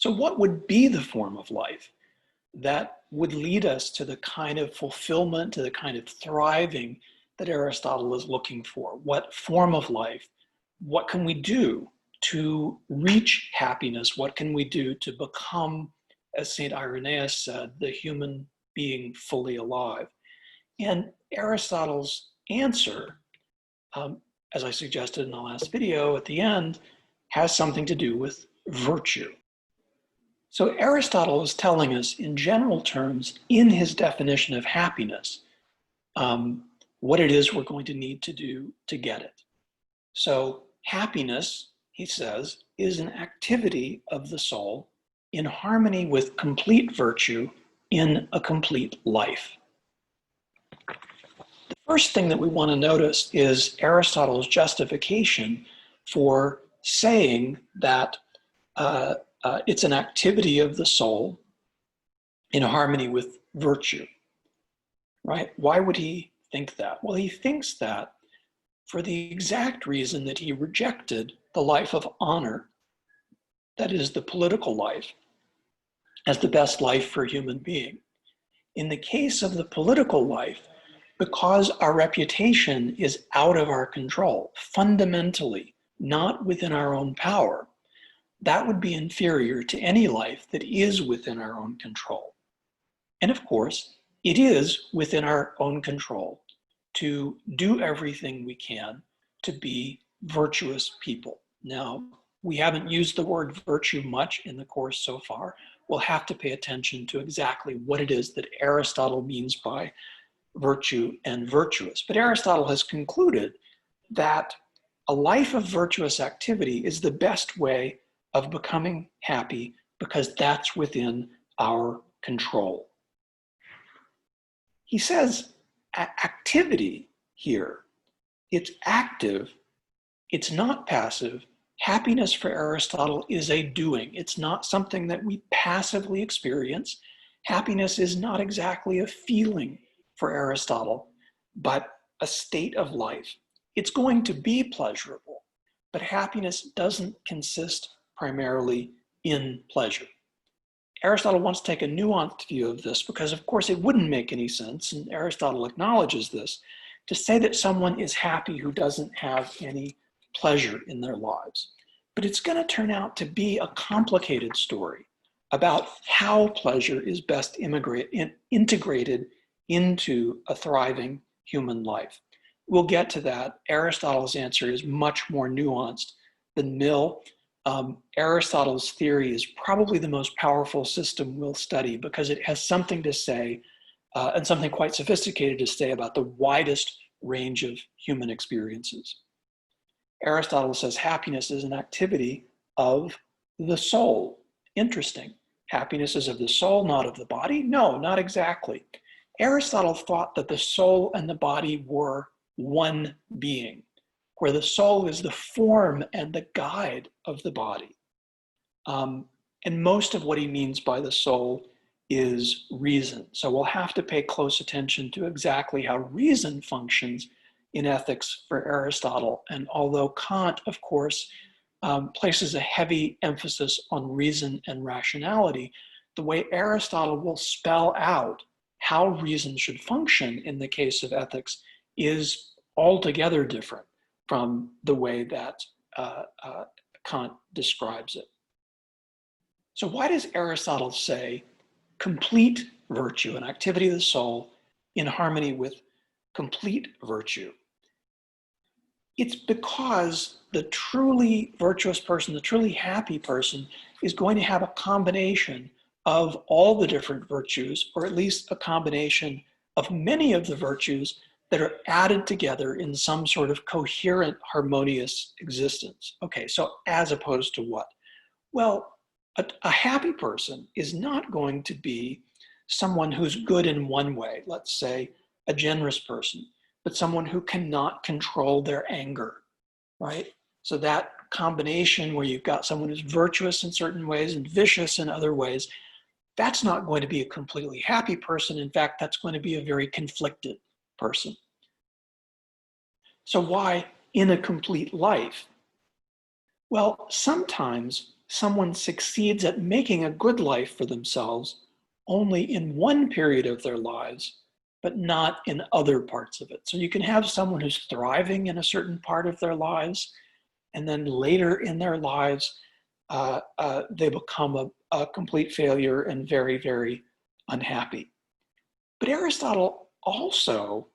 So what would be the form of life that would lead us to the kind of fulfillment, to the kind of thriving that Aristotle is looking for? What form of life? What can we do to reach happiness? What can we do to become, as St. Irenaeus said, the human being fully alive? And Aristotle's answer, as I suggested in the last video at the end, has something to do with virtue. So Aristotle is telling us in general terms, in his definition of happiness, what it is we're going to need to do to get it. So happiness, he says, is an activity of the soul in harmony with complete virtue in a complete life. The first thing that we want to notice is Aristotle's justification for saying that it's an activity of the soul in harmony with virtue, right? Why would he think that? Well, he thinks that for the exact reason that he rejected the life of honor, that is the political life, as the best life for a human being. In the case of the political life, because our reputation is out of our control, fundamentally not within our own power, that would be inferior to any life that is within our own control. And of course, it is within our own control to do everything we can to be virtuous people. Now, we haven't used the word virtue much in the course so far. We'll have to pay attention to exactly what it is that Aristotle means by virtue and virtuous. But Aristotle has concluded that a life of virtuous activity is the best way of becoming happy because that's within our control. He says activity here, it's active, it's not passive. Happiness for Aristotle is a doing. It's not something that we passively experience. Happiness is not exactly a feeling for Aristotle, but a state of life. It's going to be pleasurable, but happiness doesn't consist primarily in pleasure. Aristotle wants to take a nuanced view of this because, of course, it wouldn't make any sense, and Aristotle acknowledges this, to say that someone is happy who doesn't have any pleasure in their lives. But it's going to turn out to be a complicated story about how pleasure is best integrated into a thriving human life. We'll get to that. Aristotle's answer is much more nuanced than Mill. Aristotle's theory is probably the most powerful system we'll study because it has something to say and something quite sophisticated to say about the widest range of human experiences. Aristotle says happiness is an activity of the soul. Interesting. Happiness is of the soul, not of the body? No, not exactly. Aristotle thought that the soul and the body were one being, where the soul is the form and the guide of the body. And most of what he means by the soul is reason. So we'll have to pay close attention to exactly how reason functions in ethics for Aristotle. And although Kant, of course, places a heavy emphasis on reason and rationality, the way Aristotle will spell out how reason should function in the case of ethics is altogether different from the way that Kant describes it. So why does Aristotle say complete virtue, an activity of the soul in harmony with complete virtue? It's because the truly virtuous person, the truly happy person, is going to have a combination of all the different virtues, or at least a combination of many of the virtues that are added together in some sort of coherent, harmonious existence. Okay, so as opposed to what? Well, a happy person is not going to be someone who's good in one way, let's say a generous person, but someone who cannot control their anger, right? So that combination where you've got someone who's virtuous in certain ways and vicious in other ways, that's not going to be a completely happy person. In fact, that's going to be a very conflicted person. So why in a complete life? Well, sometimes someone succeeds at making a good life for themselves only in one period of their lives, but not in other parts of it. So you can have someone who's thriving in a certain part of their lives, and then later in their lives, they become a complete failure and very, very unhappy. But Aristotle also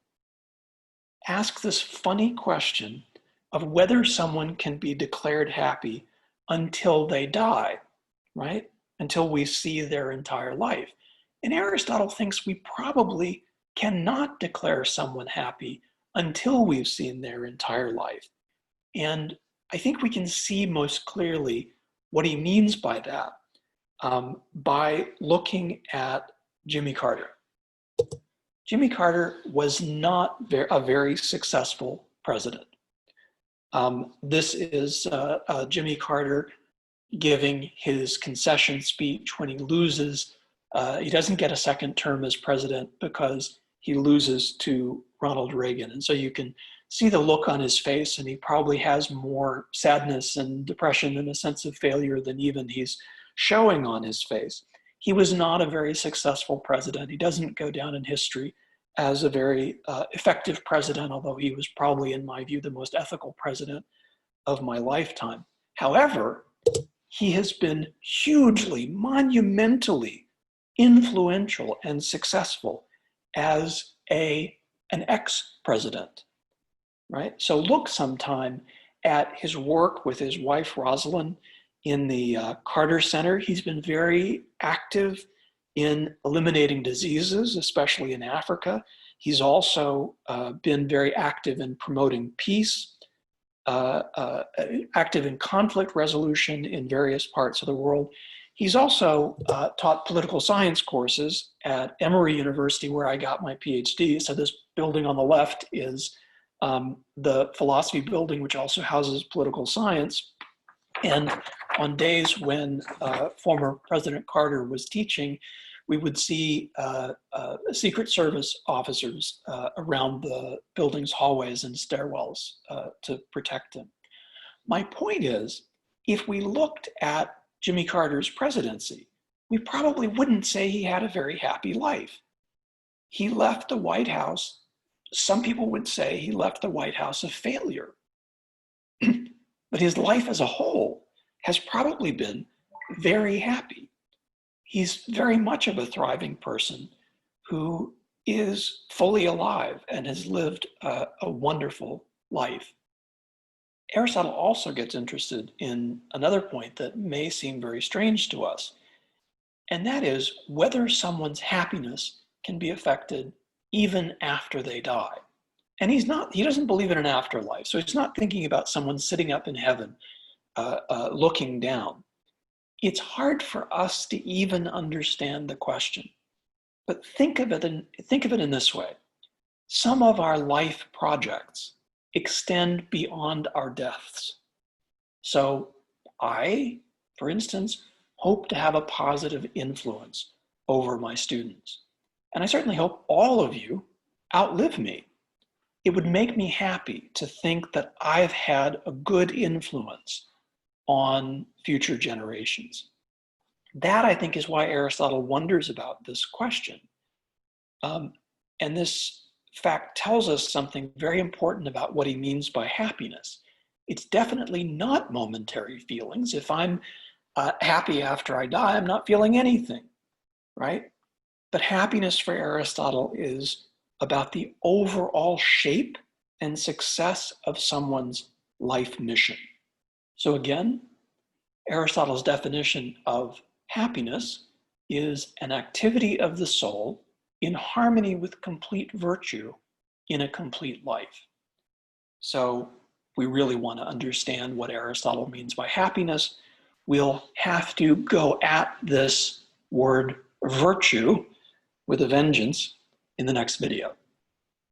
asks this funny question of whether someone can be declared happy until they die, right? Until we see their entire life. And Aristotle thinks we probably cannot declare someone happy until we've seen their entire life. And I think we can see most clearly what he means by that by looking at Jimmy Carter. Jimmy Carter was not a very successful president. This is Jimmy Carter giving his concession speech when he loses. He doesn't get a second term as president because he loses to Ronald Reagan. And so you can see the look on his face, and he probably has more sadness and depression and a sense of failure than even he's showing on his face. He was not a very successful president. He doesn't go down in history as a very effective president, although he was probably, in my view, the most ethical president of my lifetime. However, he has been hugely, monumentally influential and successful as an ex-president, right? So look sometime at his work with his wife, Rosalind, in the Carter Center. He's been very active in eliminating diseases, especially in Africa. He's also been very active in promoting peace, active in conflict resolution in various parts of the world. He's also taught political science courses at Emory University, where I got my PhD. So this building on the left is the philosophy building, which also houses political science. And on days when former President Carter was teaching, we would see Secret Service officers around the building's hallways and stairwells to protect him. My point is, if we looked at Jimmy Carter's presidency, we probably wouldn't say he had a very happy life. He left the White House. Some people would say he left the White House a failure. But his life as a whole has probably been very happy. He's very much of a thriving person who is fully alive and has lived a wonderful life. Aristotle also gets interested in another point that may seem very strange to us, and that is whether someone's happiness can be affected even after they die. And he doesn't believe in an afterlife, so he's not thinking about someone sitting up in heaven looking down. It's hard for us to even understand the question, but think of it in this way. Some of our life projects extend beyond our deaths. So I, for instance, hope to have a positive influence over my students. And I certainly hope all of you outlive me. It would make me happy to think that I've had a good influence on future generations. That, I think, is why Aristotle wonders about this question. And this fact tells us something very important about what he means by happiness. It's definitely not momentary feelings. If I'm happy after I die, I'm not feeling anything, right? But happiness for Aristotle is about the overall shape and success of someone's life mission. So again, Aristotle's definition of happiness is an activity of the soul in harmony with complete virtue in a complete life. So we really want to understand what Aristotle means by happiness. We'll have to go at this word virtue with a vengeance in the next video.